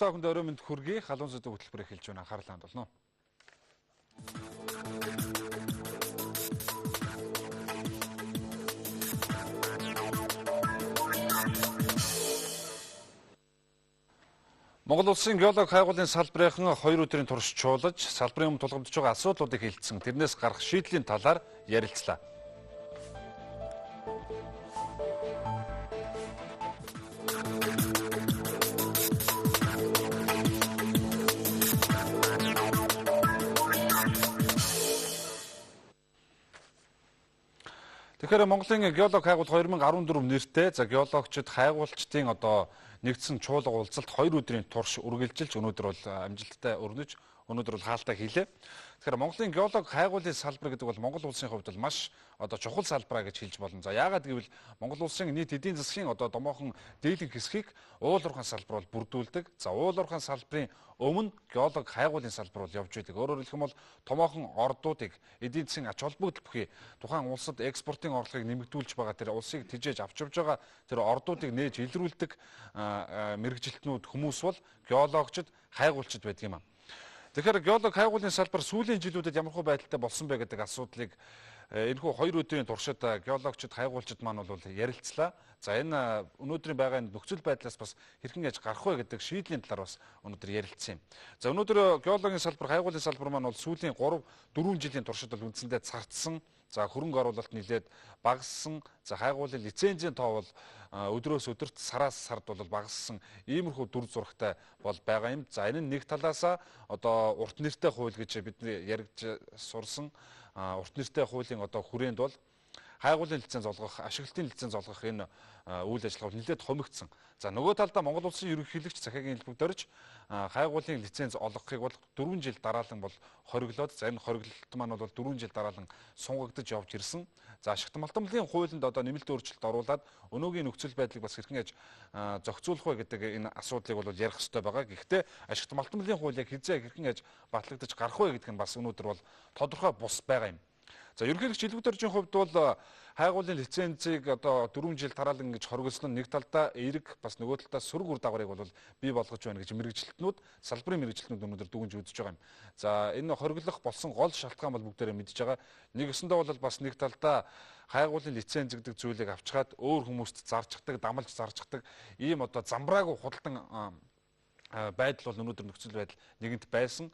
Та бүхэнд орой мэнд хүргэе. Халуун зүдэ хөтөлбөр эхэлж байна. Анхаарал хандуулно. Монгол улсын геологи хайгуулын салбарынхан 2 өдрийн турш чуулаж, салбарын өмнө тулгамдж байгаа асуудлуудыг хэлэлцсэн. Тэрнээс гарах шийдлийн талаар ярилцлаа. Тэгэхээр Монголын геологи хайгуул 2014 нэртэй геологчид хайгуулчдын нэгдсэн чуулга уулзалт 2 өдрийн турш үргэлжилж өнөөдөр бол амжилттай өрнөж өнөөдөр бол хаалтаа хийлээ. Тэгэхээр Монголын геологи хайгуулын салбар гэдэг бол Монгол улсын хувьд бол маш чухал салбараа гэж хэлж болно. За яагаад гэвэл Монгол улсын нийт эдийн засгийн томоохон дийлэнх хэсгийг уул уурхайн салбар бол бүрдүүлдэг. За уул уурхайн салбарын өмнө геологи хайгуулын салбар бол явж байдаг. Өөрөөр хэлэх юм бол томоохон ордуудыг эдийн засгийн ач холбогдол бүхий тухайн улсад экспортын орлогыг нэмэгдүүлж байгаа тэр улсыг тижээж авч явж байгаа тэр ордуудыг нээж илрүүлдэг мэргэжилтнүүд хүмүүс бол геологчид хайгуулчид байдаг юм аа. Тэгэхээр геологи хайгуулын салбар сүүлийн жилүүдэд ямархуу байдалтай болсон бэ гэдэг асуудлыг энэхүү 2 өдрийн туршид геологчид хайгуулчид маань бол ярилцлаа. За энэ өнөөдрийн байгаа нөхцөл байдлаас бас хэрхэн яаж гарах вэ гэдэг шийдлийн талаар бас өнөөдөр ярилцсан юм. За өнөөдөр геологийн салбар, хайгуулын салбар маань бол сүүлийн 3-4 жилийн туршид бол үндсэндээ цардсан. За хөрөнгө оруулалт нэлээд багассан. За хайгуулын лицензийн тоо бол өдрөөс өдөрт сараас сард бол багассан. Иймэрхүү дүр зурагтай бол байгаа юм. За энэ нь нэг талаасаа урт нэртэй хууль гэж бидний яригдж сурсан урт нэртэй хуулийн хүрээнд бол хайгуулын лиценз олгох, ашиглалтын лиценз олгох энэ үйл ажиллагаа нэлээд хомигдсон. За нөгөө талдаа Монгол улсын ерөнхийлөгч захиагийн хэлбэгт орж хайгуулын лиценз олгохыг бол 4 жил дараалан бол хориглоод, за энэ хориглолт маань бол 4 жил дараалан сунгагдаж явж ирсэн. За ашигт малтамлын хуулинд нэмэлт өөрчлөлт оруулаад өнөөгийн нөхцөл байдлыг бас хэрхэн яаж зохицуулах вэ гэдэг энэ асуудлыг бол ярих хэрэгтэй байгаа. Гэхдээ ашигт малтамлын хуулийг хэрхэн яаж батлагдаж гарах вэ гэдэг нь бас өнөөдөр бол тодорхой бус байгаа юм. За ерөнхийлөгч Илбэг Доржийн хувьд бол хайгуулын лицензийг 4 жил тараалан ингэж хоригдсон нэг талдаа эерэг бас нөгөө талдаа сөрөг үр дагаврыг бол бий болгож байна гэж мэргэжилтнүүд, салбарын мэргэжилтнүүд өнөөдөр дүгнж үзэж байгаа юм. За энэ хориглох болсон гол шалтгаан бол бүгдээрээ мэдж байгаа. Нэгэсэндээ бол бас нэг талдаа хайгуулын лиценз гэдэг зүйлийг авчгаад өөр хүмүүст зарчдаг, дамалж зарчдаг ийм замбраагүй худалдан байдал бол өнөөдөр нөхцөл байдал нэгэнт байсан.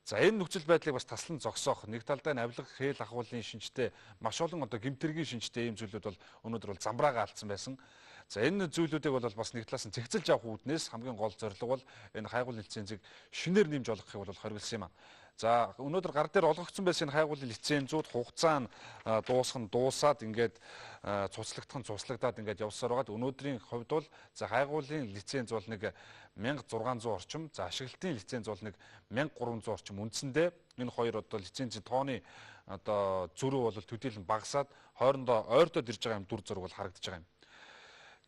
За энэ нөхцөл байдлыг бас таслан зогсоох, нэг талдаа авилга хээл ахуулын шинжтэй маш олон гэмтэргийн шинжтэй ийм зүйлүүд бол өнөөдөр бол замбраага алдсан байсан. За энэ зүйлүүдийг бол бас нэг талаас нь зэгцэлж авах үүднээс хамгийн гол зорилго бол энэ хайгуулын лицензийг шинээр нэмж олгохыг бол хориглосон юм аа. За өнөөдөр гар дээр олгогдсон байсан энэ хайгуулын лицензүүд хугацаа нь дуусаад ингээд цуслагдаад ингээд явсаар байгаад өнөөдрийн хувьд бол за хайгуулын лиценз бол нэг 1600 орчим, за ашиглалтын лиценз бол нэг 1300 орчим үндсэндээ энэ хоёр лицензийн тооны зөрүү бол төдийлөн багасаад хоорондоо ойртоод ирж байгаа юм дүр зураг бол харагдаж байгаа юм.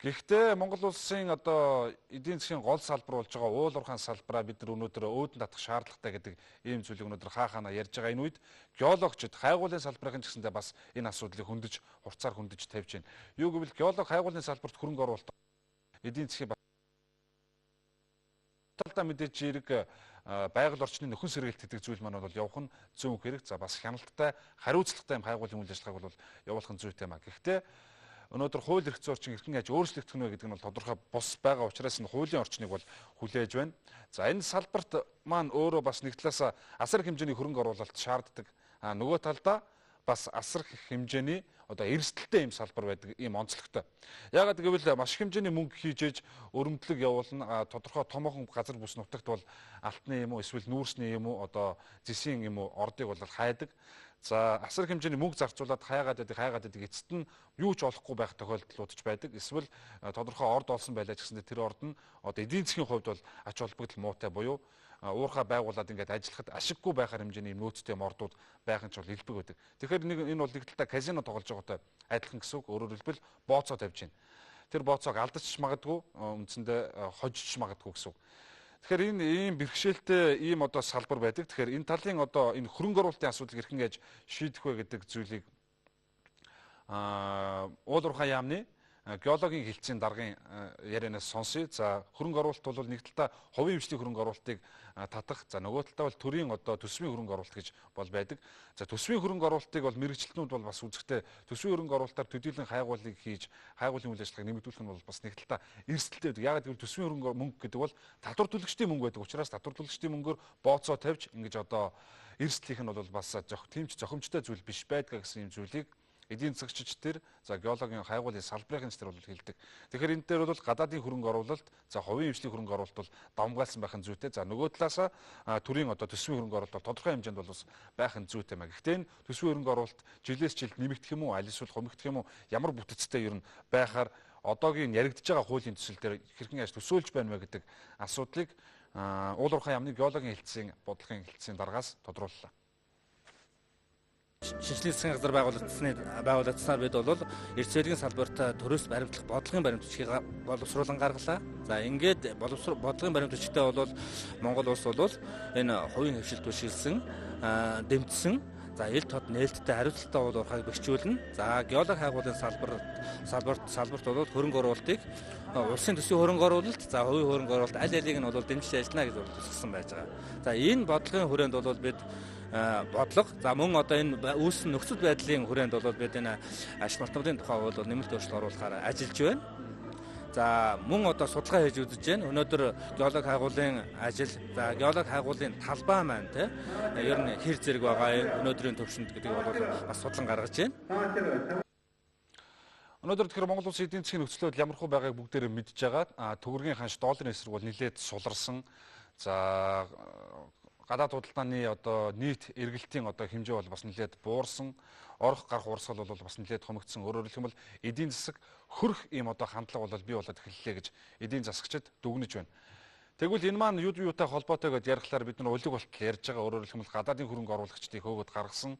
Гэхдээ Монгол улсын эдийн засгийн гол салбар болж байгаа уул уурхайн салбараа бид нар өнөөдөр өөдөн татах шаардлагатай гэдэг ийм зүйлийг өнөөдөр хаана ярьж байгаа энэ үед геологчид хайгуулын салбарын ч гэсэндээ бас энэ асуудлыг хурцаар хөндөж тавьж байна. Юу гэвэл геолог хайгуулын салбарт хөрөнгө оруулалт эдийн засгийн талдаа мэдээж эерэг байгаль орчны нөхөн сэргээлт гэдэг зүйл маань бол явах нь зүүн хэрэг. За бас хяналттай, хариуцлагатай хайгуулын үйл ажиллагааг бол явуулах нь зүйтэй маа. Гэхдээ өнөөдөр хууль эрх зүйн орчин хэрхэн яаж өөрчлөгдөх нь вэ гэдэг нь бол тодорхой бус байгаа учраас энэ хуулийн орчныг бол хүлээж байна. За энэ салбарт маань өөрөө бас нэг талаас асар их хэмжээний хөрөнгө оруулалт шаарддаг. Нөгөө талдаа бас асар их хэмжээний эрсдэлтэй ийм салбар байдаг, ийм онцлогтой. Яагаад гэвэл маш их хэмжээний мөнгө хийж өрөмдлөг явуулна, тодорхой томоохон газар бүс нутагт бол алтны юм уу эсвэл нүүрсний юм уу зэсийн юм уу ордыг бол хайдаг. За асар их хэмжээний мөнгө зарцуулаад хайгаад байдаг эцэст нь юу ч олохгүй байх тохиолдол удаж байдаг. Эсвэл тодорхой орд олсон байлаа ч гэсэн тэр орд нь эдийн засгийн хувьд бол ач холбогдол муутай буюу уурхай байгуулад ингээд ажиллахад ашиггүй байхаар хэмжээний нөөцтэй мордууд байх нь ч бол илбэг байдаг. Тэгэхээр энэ бол нэг талдаа казино тоглож байгаатай адилхан гэсэн үг. Өөрөөр хэлбэл бооцоо тавьж байна. Тэр бооцоог алдаж магадгүй, үндсэндээ хожиж магадгүй гэсэн үг. Тэгэхээр энэ ийм бэрхшээлтэй ийм одоо салбар байдаг. Тэгэхээр энэ талын одоо энэ хөрөнгө оруулалтын асуудлыг хэрхэн яаж шийдэх вэ гэдэг зүйлийг уул уурхай яамны геологийн хилцээний даргын ярианаас сонсъё. За хөрөнгө оруулалт бол нэг талдаа хувийн эмчлийн хөрөнгө оруулалтыг татах. За нөгөө талдаа бол төрийн одоо төсвийн хөрөнгө оруулалт гэж бол байдаг. За төсвийн хөрөнгө оруулалтыг бол мэрэгчлэнүүд бол бас үзэхдээ төсвийн хөрөнгө оруулалтаар төдийлөн хайгуулыг хийж хайгуулын үйл ажиллагааг нэмэгдүүлэх нь бол бас нэг талдаа эрсдэлтэй байдаг. Яагаад гэвэл төсвийн хөрөнгө мөнгө гэдэг бол татвар төлөгчдийн мөнгө байдаг. Учраас татвар төлөгчдийн мөнгөөр бооцоо тавьж ингэж одоо эрсдлийнх нь бол бас тийм ч зохимжтой зүйл биш байдгаа гэсэн юм зүйлийг эдийн засагчид төр за геологийн хайгуулын салбарын төр бол хэлдэг. Тэгэхээр энэ дээр бол гадаадын хөрөнгө оруулалт, за хувийн эмчлийн хөрөнгө оруулалт бол давмгаалсан байх нь зүйтэй. За нөгөө талаасаа төрийн одоо төсвийн хөрөнгө оруулалт тодорхой хэмжээнд бол бас байх нь зүйтэй маа. Гэхдээ энэ төсвийн хөрөнгө оруулалт жилээс жилд нэмэгдэх юм уу, аль эсвэл хумигдах юм уу, ямар бүтэцтэй ер нь байхаар одоогийн яригдж байгаа хуулийн төсөл дээр хэрхэн яаж төсөөлж байна вэ гэдэг асуудлыг уул уурхай яамны геологийн хэлтсийн бодлогын хэлтсийн даргаас тодрууллаа. Шинжлэх ухааны газар байгуулагдсанаар бид бол эрс зэвлэгийн салбарт төрөөс баримтлах бодлогын баримт бичгийг боловсруулан гаргалаа. За ингээд бодлогын баримт бичгтээ бол Монгол улс бол энэ хувийн хөвшилт бишгэлсэн, дэмжсэн, за ил тод нээлттэй хариуцлагатай уул уурхайг бэхжүүлнэ. За геологи хайгуулын салбарт бол хөрөнгө оруулалтыг улсын төсвийн хөрөнгө оруулалт, за хувийн хөрөнгө оруулалт аль алийг нь бол дэмжиж ажиллана гэж төсөлсөн байж байгаа. За энэ бодлогын хүрээнд бол бид бодлого. За мөн одоо энэ үүссэн нөхцөл байдлын хүрээнд бол бид энэ ашиг мартмын тухай бол нэмэлт өөрчлөлт оруулахаар ажиллаж байна. За мөн одоо судалгаа хийж үзэж байна. Өнөөдөр геологи хайгуулын ажил, за геологи хайгуулын талбай маань те ер нь хэр зэрэг байгаа өнөөдрийн төвшөнд гэдгийг бол бас судлан гаргаж байна. Өнөөдөр тэгэхээр Монгол Улсын эдийн засгийн нөхцөл байдал ямар хөө байгааг бүгдээрээ мэдж байгаа. Төгрөгийн ханш долларын эсрэг бол нэлээд суларсан. За гадаад худалдааны одоо нийт эргэлтийн одоо хэмжээ бол бас нэлээд буурсан. Орох гарах урсгал бол бас нэлээд хомогдсон. Өөрөөр хэлбэл эдийн засаг хөрөх ийм одоо хандлага бол бий болоод эхэллээ гэж эдийн засагчид дүгнэж байна. Тэгвэл энэ маань юутай холбоотой гэдээ ярихлаар бид нар улиг болтол ярьж байгаа. Өөрөөр хэлбэл гадаадын хөрөнгө оруулагчдыг хөөгд гаргасан.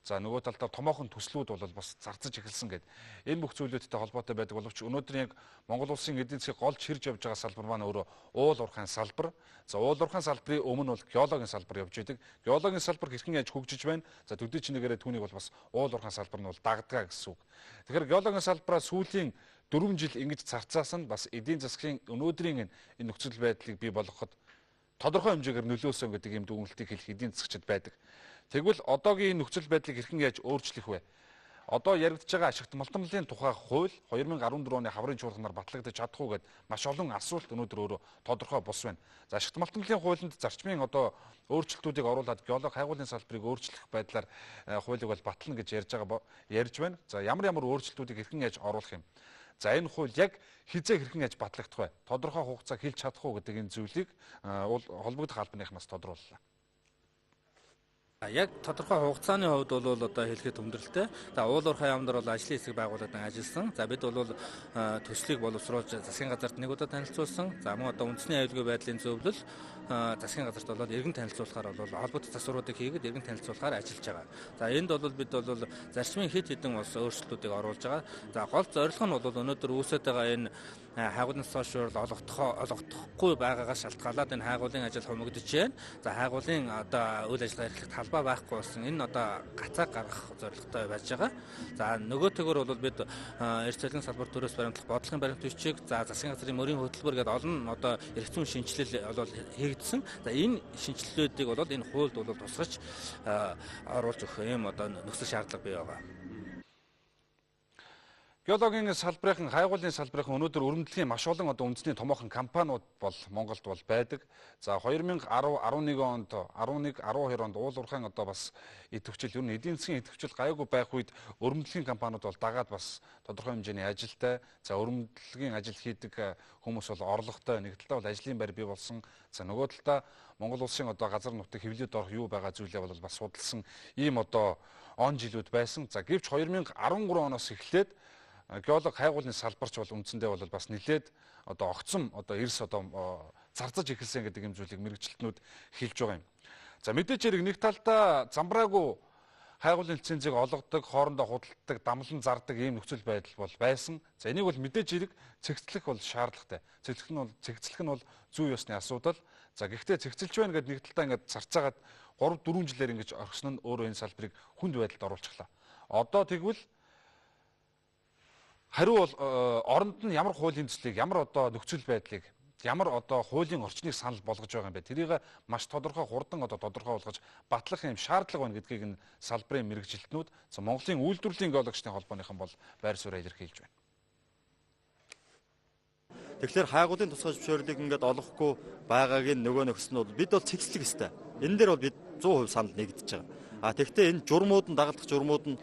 За нөгөө талдаа томоохон төслүүд бол бас зарцаж эхэлсэн гэдэг. Энэ бүх зүйлүүдтэй холбоотой байдаг боловч өнөөдөр яг Монгол улсын эдийн засгийг голж хэрж явж байгаа салбар маань өөрөө уул уурхайн салбар. За уул уурхайн салбарын өмнө бол геологийн салбар явж байдаг. Геологийн салбар хэрхэн яаж хөгжиж байна? За төдий чинээрээ түүнийг бол бас уул уурхайн салбар нь бол дагдгаа гэсэн үг. Тэгэхээр геологийн салбараа сүүлийн 4 жил ингэж зарцаас нь бас эдийн засгийн өнөөдрийн энэ нөхцөл байдлыг бий болгоход тодорхой хэмжээгээр нөлөөсөн гэдэг юм дүгнэлтийг хэлэх эдийн засагчид байдаг. Тэгвэл одоогийн нөхцөл байдлыг хэрхэн яаж өөрчлөх вэ? Одоо яригдж байгаа ашигт малтмлын тухай хууль 2014 оны хаврын чуулганаар батлагдаж чадах уу гэд маш олон асуулт өнөөдөр өөрөө тодорхой бус байна. За ашигт малтмлын хуулинд зарчмын одоо өөрчлөлтүүдийг оруулаад геологи хайгуулын салбарыг өөрчлөх байдлаар хуулийг бол батлана гэж ярьж байна. За ямар өөрчлөлтүүдийг хэрхэн яаж оруулах юм? За энэ хууль яг хизээ хэрхэн яаж батлагдах вэ? Тодорхой хугацаа хэлж чадах уу гэдэг энэ зүйлийг холбогдох албаныхнаас тодрууллаа. Яг тодорхой хугацааны хувьд бол одоо хэлэхэд хүндрэлтэй. За уул уурхай яамдар бол ажлын хэсэг байгууллагад ажилласан. За бид бол төслийг боловсруулж засгийн газарт нэг удаа танилцуулсан. За мөн одоо үндэсний аюулгүй байдлын зөвлөл засгийн газарт бол иргэн танилцуулахаар бол холбоотой засваруудыг хийгээд иргэн танилцуулахаар ажиллаж байгаа. За энд бол бид бол зарчмын хэд хэдэн бас өөрчлөлтүүдийг оруулж байгаа. За гол зорилго нь бол өнөөдөр үүсэж байгаа энэ хайгуулын сошиал олгохдохгүй байгаагаас шалтгаалаад энэ хайгуулын ажил хумигдж байна. За хайгуулын одоо үйл ажиллагаа эрхлэх талбай байхгүй болсон. Энэ одоо гацааг гаргах зорилготой байж байгаа. За нөгөө төгөр бол бид эрс зэвлэгийн салбар төрөөс баримтлах бодлогын баримт бичиг, за засгийн газрын мөрийн хөтөлбөр гэдэг олон одоо эрх зүйн шинжилэл бол хийгдсэн. За энэ шинжилэлүүдийг бол энэ хуульд бол тусгаж оруулж өгөх юм одоо нөхцөл шаардлага бий байгаа. Геологийн салбарын хайгуулын салбарын өнөөдөр өрөмдлөгийн маш олон одоо үндэсний томоохон компаниуд бол Монголд бол байдаг. За 2010, 11 онд 11, 12 онд уул уурхайн одоо бас идэвхжил ер нь эдийн засгийн идэвхжил гайгүй байх үед өрөмдлөгийн компаниуд бол дагаад бас тодорхой хэмжээний ажилтай. За өрөмдлөгийн ажил хийдэг хүмүүс бол орлоготой. Нэг талдаа бол ажлын байр бий болсон. За нөгөө талдаа Монгол улсын одоо газар нутаг хэвлэлд орох юу байгаа зүйлээ бол бас судалсан ийм одоо он жилүүд байсан. За гэвч 2013 оноос эхлээд геологи хайгуулын салбарч бол үндсэндээ бол бас нэлээд одоо огцом одоо эрс одоо зарцаж эхэлсэн гэдэг юм зүйлийг мэрэгчлэтнүүд хэлж байгаа юм. За мэдээж хэрэг нэг талдаа замбраагүй хайгуулын лицензийг олгодог, хоорондоо худалддаг, дамлан зардаг ийм нөхцөл байдал бол байсан. За энийг бол мэдээж хэрэг цэгцлэх бол шаардлагатай. Цэгцлэх нь бол зүй ёсны асуудал. За гэхдээ цэгцэлж байна гэдэг нэг талдаа ингээд зарцаагаад 3-4 жилээр ингэж орхисон нь өөрөө энэ салбарыг хүнд байдалд оруулчихлаа. Одоо тэгвэл хариу бол оронд нь ямар хуулийн төслийг, ямар одоо нөхцөл байдлыг, ямар одоо хуулийн орчныг санал болгож байгаа юм бэ? Тэрийг маш тодорхой хурдан одоо тодорхой болгож батлах юм шаардлага байна гэдгийг энэ салбарын мэрэгжилтнүүд Монголын үйлдвэрлэлийн геологчдын холбооныхан бол байр сууриа илэрхийлж байна. Тэгэхээр хайгуулын тусгай зөвшөөрлийг ингээд олохгүй байгаагийн нөгөө нөхс нь бол бид бол цэгцлэх ёстой. Энэ дээр бол бид 100% санал нэгдэж байгаа. Тэгэхдээ энэ журмууд нь дагалдах журмууд нь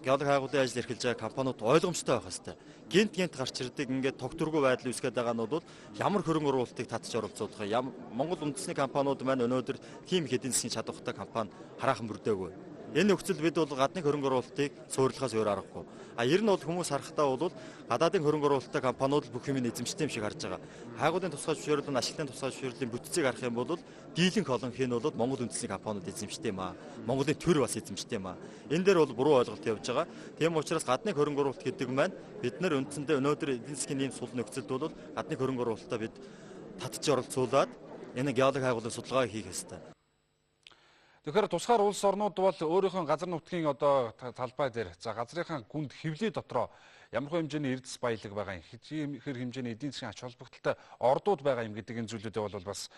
геолог хайгуулын ажил эрхэлж байгаа компаниуд ойлгомжтой байх ёстой. Гинт гарч ирдэг ингээд тогтворгүй байдал үүсгээд байгаа нь бол ямар хөрөнгө оруулалтыг татж оролцуулах юм. Монгол үндэсний компаниуд маань өнөөдөр тийм их эдийн засгийн чадвартай компани хараахан бүрдээгүй. Энэ нөхцөл бид бол гадны хөрөнгө оруулалтыг суурилахаас өөр аргагүй. Ер нь бол хүмүүс харахтаа бол гадаадын хөрөнгө оруулалттай компаниуд бүх юм эзэмшдэг юм шиг харж байгаа. Хайгуулын тусгай зөвшөөрөл нь ашиглалтын тусгай зөвшөөрлийн бүтцийг харах юм бол дийлэнх олонх нь бол Монгол үндэсний компаниуд эзэмшдэг юм аа. Монголын төр бас эзэмшдэг юм аа. Энэ дээр бол буруу ойлголт явж байгаа. Тийм учраас гадны хөрөнгө оруулалт гэдэг маань бид нар үндсэндээ өнөөдөр эдийн засгийн ийм сул нөхцөлд бол гадны хөрөнгө оруулалтаа бид татж оролцуулаад энэ геолог хайгуулын судалгааг хийх ёстой. Тэгэхээр тусгаар улс орнууд бол өөрийнхөө газар нутгийн одоо талбай дээр за газрынхаа гүнд хэвлээ дотроо ямар хэмжээний эрдэс баялаг байгаа юм, хэр хэмжээний эдийн засгийн ач холбогдолтой ордууд байгаа юм гэдэг энэ зүйлүүдээ бол бас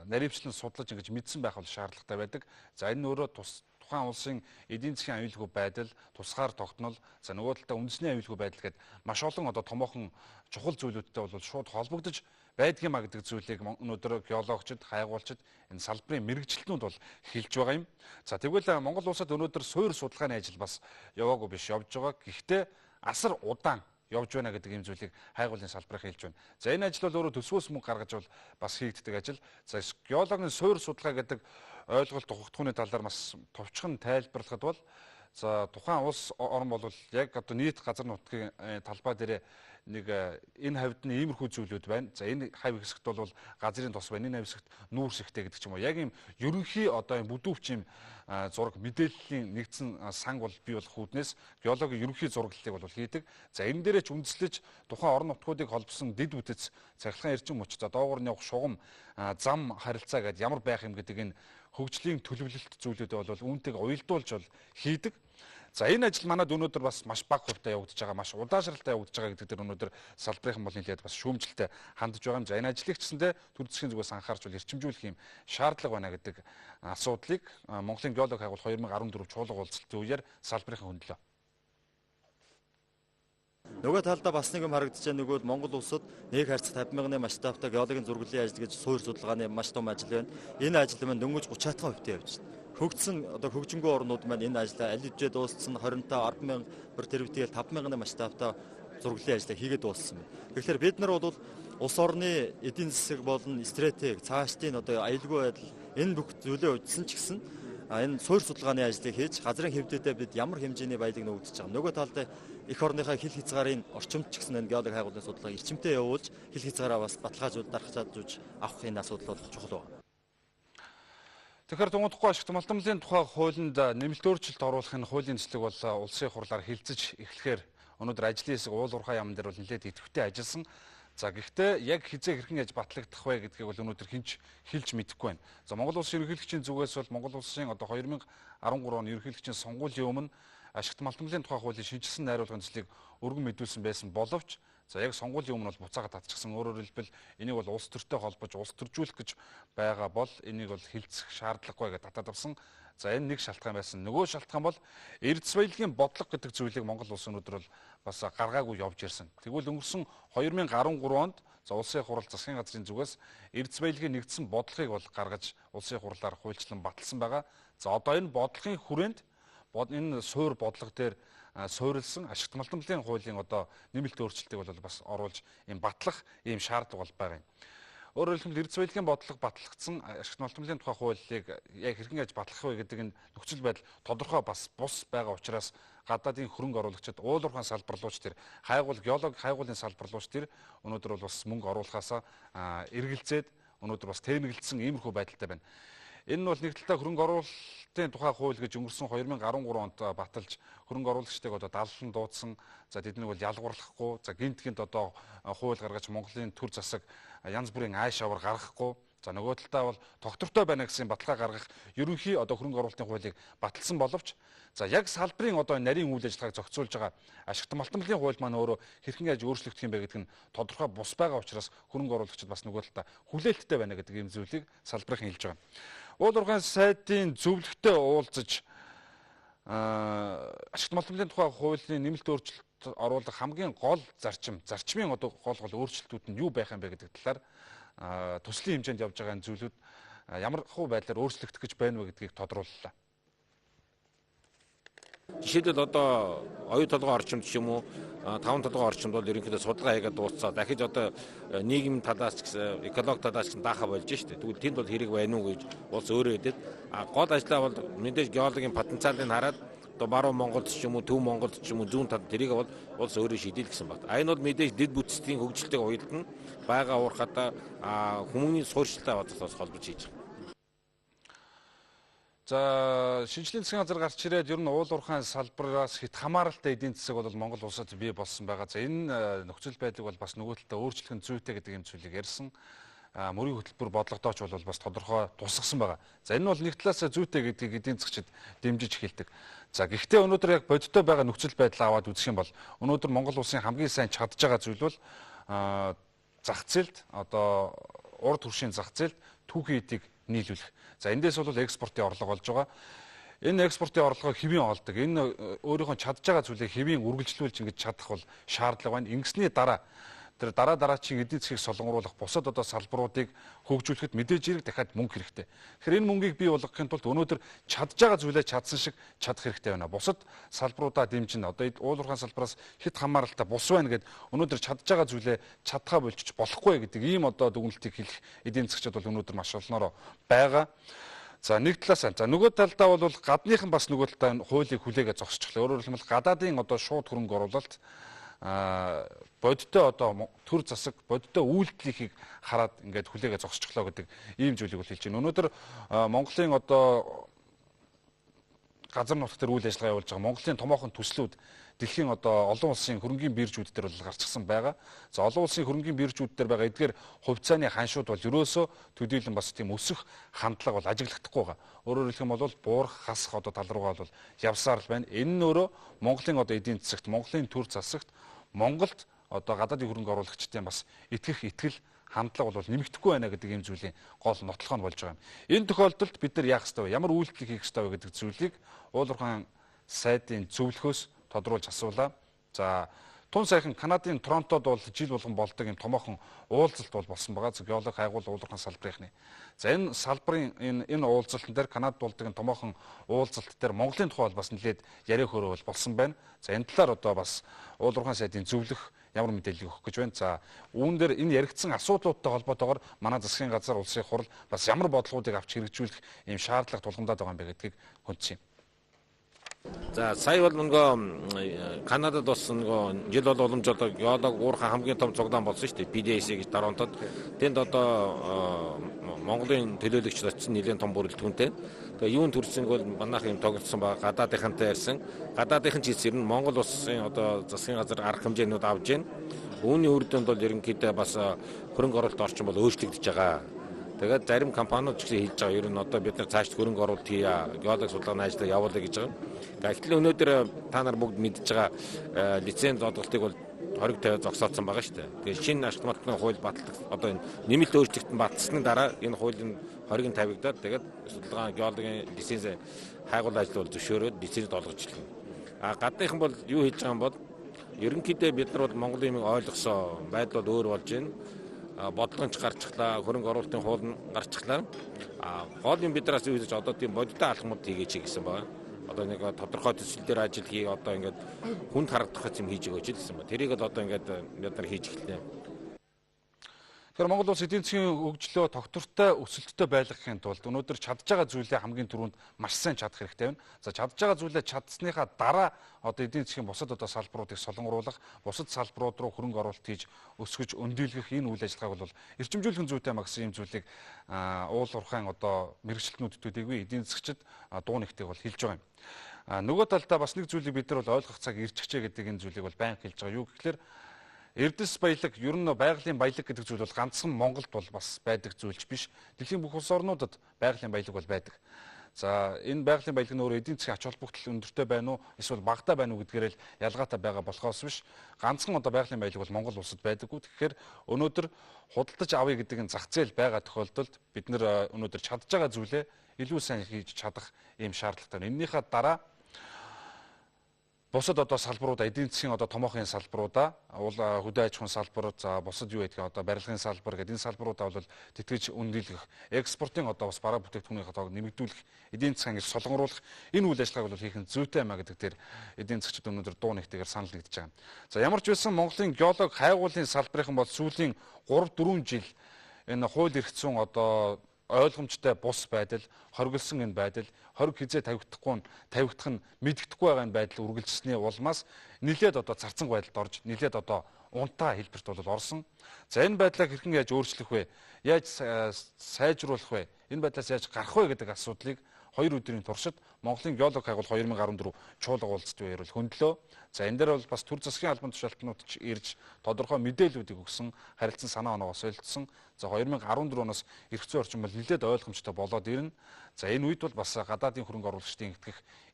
наривчлан судлаж ингэж мэдсэн байх бол шаардлагатай байдаг. За энэ нь өөрөө тухайн улсын эдийн засгийн аюулгүй байдал, тусгаар тогтнол, за нөгөө талдаа үндэсний аюулгүй байдал гэдэг маш олон одоо томоохон чухал зүйлүүдтэй бол шууд холбогдож байдгиймаа гэдэг зүйлийг өнөөдөр геологчид, хайгуулчид энэ салбарын мэрэгжилтнүүд бол хэлж байгаа юм. За тэгвэл Монгол улсад өнөөдөр суур судалгааны ажил бас яваагүй биш явж байгаа. Гэхдээ асар удаан явж байна гэдэг юм зүйлийг хайгуулын салбарыг хэлж байна. За энэ ажил бол өөрөө төсвөөс мөнгө гаргаж бол бас хийгддэг ажил. За геологийн суур судалгаа гэдэг ойлголт ухагтхууны талаар бас товчхон тайлбарлахад бол за тухайн улс орн бол яг одоо нийт газар нутгийн талбай дээр нэг энэ хавьд нь иймэрхүү зүйлүүд байна. За энэ хавь хэсэгт бол газрын тос байна. Энэ хавь хэсэгт нүүрс ихтэй гэдэг ч юм уу. Яг ийм ерөнхий одоо ийм бүдүүвч ийм зураг мэдээллийн нэгдсэн санг бол бий болох үүднээс геологийн ерөнхий зураглалыг бол хийдэг. За энэ дээрээ ч үндэслэж тухайн орон нутгуудыг холбосон дэд үтэц, цахилгаан эрчим хүч, за доогуур нь явах шугам, зам харилцаа гэдэг ямар байх юм гэдэг энэ хөгжлийн төлөвлөлт зүйлүүдээ бол үүнтэйг уялдуулж бол хийдэг. За энэ ажил манад өнөөдөр бас маш бага хувьтай явагдаж байгаа, маш удаашралтай явагдаж байгаа гэдэг дээр өнөөдөр салбарынхан бол нэлээд бас шүүмжлэлтэй хандж байгаа юм. За энэ ажлыг ч гэсэндээ төр засгийн зүгээс анхаарч бол эрчимжүүлэх юм шаардлага байна гэдэг асуудлыг Монголын геолог хайгуул 2014 чуулга уулзалтын үеэр салбарынхан хөндлөө. Нөгөө талдаа бас нэг юм харагдаж байгаа нөгөө Монгол улсад нэг харьцах 50,000-ны масштабтай геологийн зурглалын ажил гэж суур судалгааны маш том ажил байна. Энэ ажил маань дөнгөж 30 хувьтай явж байна. Хөгжсөн одоо хөгжингөө орнууд маань энэ ажлаа аль хэвчээ дууссан 20-та 10,000 бүр тэрбэтгээл 5,000-ны масштабтай зурглалын ажлаа хийгээд дууссан байна. Тэгэхээр бид нар бол улс орны эдийн засаг болон стратеги цаашдын одоо аюулгүй байдал энэ бүх зүйлээ үздсэн ч гэсэн энэ суур судалгааны ажлыг хийж газрын хэвдээдээ бид ямар хэмжээний баялаг нөөгдөж байгаа. Нөгөө талдаа эх орныхаа хил хязгаарын орчимд ч гэсэн энэ геолог хайгуулын судалгааг эрчимтэй явуулж хил хязгаараа бас баталгаажуулж дарахжуулж авах энэ асуудал бол чухал байна. Тэгэхээр тунгадахгүй ашигт малтамлын тухай хуулинд нэмэлт өөрчлөлт оруулах энэ хуулийн төслийг бол улсын хурлаар хилцэж эхлэхээр өнөөдөр ажлын хэсэг уул уурхай яамн дээр бол нэлээд идэвхтэй ажилласан. За гэхдээ яг хизээ хэрхэн яаж батлагдах вэ гэдгийг бол өнөөдөр хинч хэлж мэдэхгүй байна. За Монгол улсын ерөнхийлөгчийн зүгээс бол Монгол улсын одоо 2013 оны ерөнхийлөгчийн сонгуулийн өмнө ашигт малтамлын тухай хуулийн шинжилсэн найруулгын төслийг өргөн мэдүүлсэн байсан боловч за яг сонгуулийн өмнө бол буцаагаад татчихсан. Өөрөөр хэлбэл энийг бол улс төртэй холбож улс төржүүлэх гэж байгаа бол энийг бол хилцэх шаардлагагүй гэж татаад авсан. За энэ нэг шалтгаан байсан. Нөгөө шалтгаан бол эрдэс баялагын бодлого гэдэг зүйлийг Монгол улс өнөөдөр бол бас гаргаагүй явж ирсэн. Тэгвэл өнгөрсөн 2013 онд за улсын хурал засгийн газрын зүгээс эрдэс баялагын нэгдсэн бодлогыг бол гаргаж улсын хурлаар хуульчлан баталсан байгаа. За одоо энэ бодлогын хүрээнд энэ суур бодлого дээр суурилсан ашигт малтамлын хуулийн одоо нэмэлт өөрчлөлтийг бол бас оруулж ийм батлах ийм шаардлага бол байгаа юм. Өөрөөр хэлбэл эрдэс баялагын бодлого батлагдсан ашигт малтамлын тухай хуулийг яг хэрхэн яаж батлах вэ гэдэг энэ нөхцөл байдал тодорхой бас бус байгаа учраас гадаадын хөрөнгө оруулагчид уул уурхайн салбарлууч тэр геологи хайгуулын салбарлууч тэр өнөөдөр бол бас мөнгө оруулахаасаа эргэлзээд өнөөдөр бас тэнэглэлсэн иймэрхүү байдалтай байна. Энэ нь бол нэг талдаа хөрөнгө оруулалтын тухай хууль гэж өнгөрсөн 2013 онд баталж хөрөнгө оруулагчдыг одоо даллан дуудсан. За тэднийг бол ялгуурлахгүй, за гинт одоо хууль гаргаж Монголын төр засаг янз бүрийн айш авар гаргахгүй. За нөгөө талдаа бол тогтвортой байна гэсэн баталгаа гаргах ерөнхий одоо хөрөнгө оруулалтын хуулийг баталсан боловч за яг салбарын одоо нарийн үйл ажиллагааг зохицуулж байгаа ашигт малтмалын хууль маань өөрөө хэрхэн яаж өөрчлөгдөх юм бэ гэдэг нь тодорхой бус байгаа учраас хөрөнгө оруулагчид бас нөгөө талдаа хүлээлттэй байна гэдэг ийм зүйлийг салбарын хэлж байгаа. Уул уурхайн сайдын зөвлөгтөд уулзаж ашигт малтмалын тухай хуулийн нэмэлт өөрчлөлт оруулах хамгийн гол зарчмын одоо гол өөрчлөлтүүд нь юу байх юм бэ гэдэг талаар төслийн хэмжээнд явж байгаа зүйлүүд ямар хуу байдлаар өөрчлөгдөх гэж байна вэ гэдгийг тодрууллаа. Жишээлбэл одоо оюу толгой орчимд ч юм уу таван толгой орчимд бол ерөнхийдөө судалгаа хийгээд дуусцаа дахиж одоо нийгэм талаас ч гэсэн экологи талаас ч даахаа болж штэ. Тэгвэл тэнд бол хэрэг байна уу гэж улс өөрөө хэдэд гол ажлаа бол мэдээж геологийн потенциалыг хараад одоо баруун Монголд ч юм уу төв Монголд ч юм уу зүүн талд тэрийг бол улс өөрөө шийдэл гэсэн байна. Энэ бол мэдээж дэд бүтцийн хөгжилтэйг уялдана байгаа уурхатаа хүмүүний суурьшилтай бодсоос холбож хийж байгаа. За шинжлэлийн засгийн газар гарч ирээд ер нь уул уурхайн салбараас хэд хамааралтай эдийн засаг бол Монгол улсад бий болсон байгаа. За энэ нөхцөл байдлыг бол бас нөгөө талдаа өөрчлөх нь зүйтэй гэдэг юм зүйлийг ярьсан. Мөрийн хөтөлбөр бодлоготооч бол бас тодорхой тусгасан байгаа. За энэ бол нэг талаас зүйтэй гэдгийг эдийн засагчид дэмжиж хэлдэг. За гэхдээ өнөөдөр яг бодиттой байгаа нөхцөл байдлаа аваад үзэх юм бол өнөөдөр Монгол улсын хамгийн сайн чадж байгаа зүйл бол зах зээлд одоо урд хөршийн зах зээлд түүхийн эдийг нийлүүлэх. За эндээс бол экспортын орлого болж байгаа. Энэ экспортын орлогыг хэвийн олдог. Энэ өөрийнхөө чадж байгаа зүйлийг хэвийн үргэлжлүүлж ингэж чадах бол шаардлага байна. Ингэсний дараа тэр дараачийн эдийн засгийг солонгоруулах бусад одоо салбаруудыг хөгжүүлэхэд мэдээж хэрэг дахиад мөнгө хэрэгтэй. Тэгэхээр энэ мөнгийг бий болгохын тулд өнөөдөр чадж байгаа зүйлээ чадсан шиг чадах хэрэгтэй байна. Бусад салбаруудаа дэмжин одоо уул уурхайн салбараас хэд хамааралтай бус байна гэд өнөөдөр чадж байгаа зүйлээ чадхаа болчих болохгүй гэдэг ийм одоо дүгнэлтийг хэлэх эдийн засгчид бол өнөөдөр маш олноороо байгаа. За нэг талаас за нөгөө талдаа бол гадныхан бас нөгөө талдаа хуулийг хүлээгээ зогсчихлоо. Өөрөөр хэлбэл гадаадын одоо шууд хөрөнгө оруулалт бодиттой одоо төр засаг бодиттой үйлдэлийг хараад ингээд хүлээгээ зогсчихлоо гэдэг ийм зүйлийг хэлж байна. Өнөөдөр Монголын одоо газар нутгт төр үйл ажиллагаа явуулж байгаа Монголын томоохон төслүүд дэлхийн одоо олон улсын хөрөнгийн биржүүд дээр бол гарчсан байгаа. За олон улсын хөрөнгийн биржүүд дээр байгаа эдгээр хувьцааны ханшууд бол ерөөсөө төдийлөн бас тийм өсөх хандлага бол ажиглагдахгүй байгаа. Өөрөөр хэлэх юм бол буурах, хасах одоо тал руугаа бол явсаар л байна. Энэ нь өөрөө Монголын одоо эдийн засагт, Монголын төр засагт Монголд одоо гадаадын хөрөнгө оруулагчдын бас итгэл хандлага бол нэмэгдэхгүй байна гэдэг ийм зүйлийн гол нотлохоо нь болж байгаа юм. Энэ тохиолдолд бид нар яах ёстой вэ? Ямар үйлдэл хийх ёстой вэ гэдэг зүйлийг уул уурхайн сайдын зөвлөхөөс тодруулж асуулаа. За тун сайхан Канадын Торонтод бол жил болгон болдог юм томоохон уулзалт бол болсон байгаа. Геологи хайгуул уул уурхайн салбарынхны. За энэ салбарын энэ уулзалтан дээр Канадад болдог томоохон уулзалт дээр Монголын тухай бас нэлээд яриа хөрөө бол болсон байна. За энэ талаар одоо бас уул уурхайн сайдын зөвлөх ямар мэдээлэл өгөх гэж байна. За үүн дээр энэ яригдсан асуудлуудтай холбоотойгоор манай засгийн газар улсын хурал бас ямар бодлогуудыг авч хэрэгжүүлэх ийм шаардлага тулгамдаад байгаа юм бэ гэдгийг хүндсэн юм. За сая бол нөгөө Канадад болсон нөгөө жил бол уламж одоо геологи уурхайн хамгийн том цуглаан болсон шүү дээ. PDAC гэж Торонтод. Тэнд одоо Монголын төлөөлөгч очсон нэлээд том бүрэлдэхүүнтэй. Тэгээ юунд төрсөн бол манайх юм тоглосон байгаа. Гадаадынхантай ярьсан. Гадаадынхан ч хэлсэн нь Монгол улсын одоо засгийн газар арга хэмжээнүүд авж байна. Үүний үр дүнд бол ерөнхийдөө бас хөрөнгө оруулалт орчин бол өөрчлөгдөж байгаа. Тэгээд зарим компаниуд ч хэлж байгаа ер нь одоо бид нар цааш хөрөнгө оруулалт хийя, геологи судалгааны ажлыг явуулъя гэж байгаа. Гэтэл өнөөдөр та нар бүгд мэдж байгаа лиценз олголтыг бол 2050 зогсоолсон байгаа шүү дээ. Тэгээд шинэ ашигт малтны хууль баталдаг одоо энэ нэмэлт өөрчлөлтөнд батсны дараа энэ хуулийн 20-ыг тавигдаад тэгээд судалгаа геологийн лиценз хайгуул ажил бол зөвшөөрөөд лиценз олгож ирнэ. Гадныхан бол юу хийж байгаа юм бол ерөнхийдөө бид нар бол Монголын юм ойлгосон байдал бол өөр болж байна. Бодлогонч гарчихлаа, хөрөнгө оруулалтын хууль нь гарчихлаа. Гол юм бидраас юу хийж одоо тийм бодиттой алхмууд хийгээч гэсэн байна. Одоо нэг тодорхой төсөл дээр ажил хий одоо ингээд хүнд харагдах юм хийж өгөөч гэсэн байна. Тэрийг л одоо ингээд бид нар хийж эхэллээ. Тэгэхээр Монгол улс эдийн засгийн хөгжлөө тогтвортой өсөлттэй байлгахын тулд өнөөдөр чадж байгаа зүйлээ хамгийн түрүүнд маш сайн чадах хэрэгтэй байна. За чадж байгаа зүйлээ чадсныхаа дараа одоо эдийн засгийн бусад одоо салбаруудыг солонгоруулах, бусад салбарууд руу хөрөнгө оруулалт хийж өсгөж өндийлгэх энэ үйл ажиллагааг бол эрчимжүүлэх зүйтэй маа гэсэн ийм зүйлийг уул уурхайн одоо мэрэгчлэтнүүд төдийгүй эдийн засгчид дуу нэгтийг бол хэлж байгаа юм. Нөгөө талдаа бас нэг зүйлийг бид нар бол ойлгох цаг ирж гिचээ гэдэг энэ зүйлийг бол байнга хэлж байгаа. Юу гэхээр эрдэс баялаг, ер нь байгалийн баялаг гэдэг зүйл бол ганцхан Монголд бол бас байдаг зүйлч биш. Дэлхийн бүх улс орнуудад байгалийн баялаг бол байдаг. За энэ байгалийн баялаг нь өөр эдийн засгийн ач холбогдол өндөртэй байна уу, эсвэл багатай байна уу гэдгээр л ялгаатай байгаа болохоос биш. Ганцхан одоо байгалийн баялаг бол Монгол улсад байдаггүй. Тэгэхээр өнөөдөр худалдаж авъя гэдэг нь зах зээл байгаа тохиолдолд бид нэр өнөөдөр чадж байгаа зүйлээ илүү сайн хийж чадах ийм шаардлагатай байна. Эннийхээ дараа бусад одоо салбаруудаа эдийн засгийн одоо томоохон салбаруудаа хөдөө аж ахуйн салбар за бусад юу гэдгийг одоо барилгын салбар гэдэг энэ салбаруудаа бол тэтгэж өндийлгэх экспортын одоо бас бараа бүтээгдэхүүнийхээ тоог нэмэгдүүлэх эдийн засгийн ангиж солонгоруулах энэ үйл ажиллагааг бол хийх нь зүйтэй юмаа гэдэг дээр эдийн засгчид өнөөдөр дуу нэгтэйгээр санал нэгдэж байгаа. За ямар ч байсан Монголын геолог хайгуулын салбарын бол сүүлийн 3-4 жил энэ хууль эрх зүйн одоо ойлгомжтой бус байдал, хоригдсон энэ байдал, хориг хизээ тавигдах нь мэддэхгүй байгаа энэ байдал үргэлжилсэний улмаас нэлээд одоо зарцанг байдалд орж, нэлээд одоо унтаа хэлбэрт бол орсон. За энэ байдлаа хэрхэн яаж өөрчлөх вэ? Яаж сайжруулах вэ? Энэ байдлаас яаж гарах вэ гэдэг асуудлыг 2 өдрийн туршид Монголын геолог хайгуул 2014 чуулга уулзалт үеэр хөндлөө. За энэ дээр бол бас төр засгийн албан тушаалтнууд ч ирж тодорхой мэдээллүүдийг өгсөн, харилцан санаа оноогоо солилцсон. За 2014 оноос эрх зүйн орчин бол нэлээд ойлгомжтой болоод ирнэ. За энэ үед бол бас гадаадын хөрөнгө оруулагчдын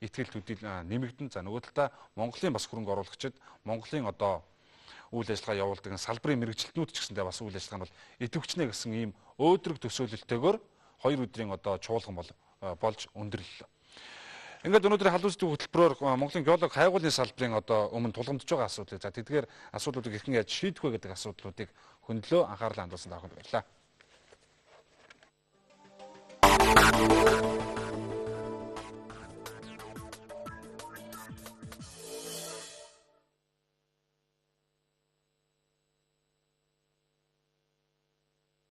итгэл төдий нэмэгдэн. За нөгөө талдаа Монголын бас хөрөнгө оруулагчид Монголын одоо үйл ажиллагаа явуулдаг салбарын мэрэгчлэтнүүд ч гэсэндээ бас үйл ажиллагаа нь бол идэвхжнэ гэсэн ийм өөдрөг төсөөлөлтөөр 2 өдрийн одоо чуулган болж өндөрлөлөө. Ингээд өнөөдрийн халуун сэдвийн хөтөлбөрөөр Монголын геолог хайгуулын салбарын одоо өмнө тулгамдж байгаа асуудлыг за тэдгээр асуудлуудыг хэрхэн яаж шийдэх вэ гэдэг асуудлуудыг хөндлөө анхаарлаа хандуулсан тааханд баярлалаа.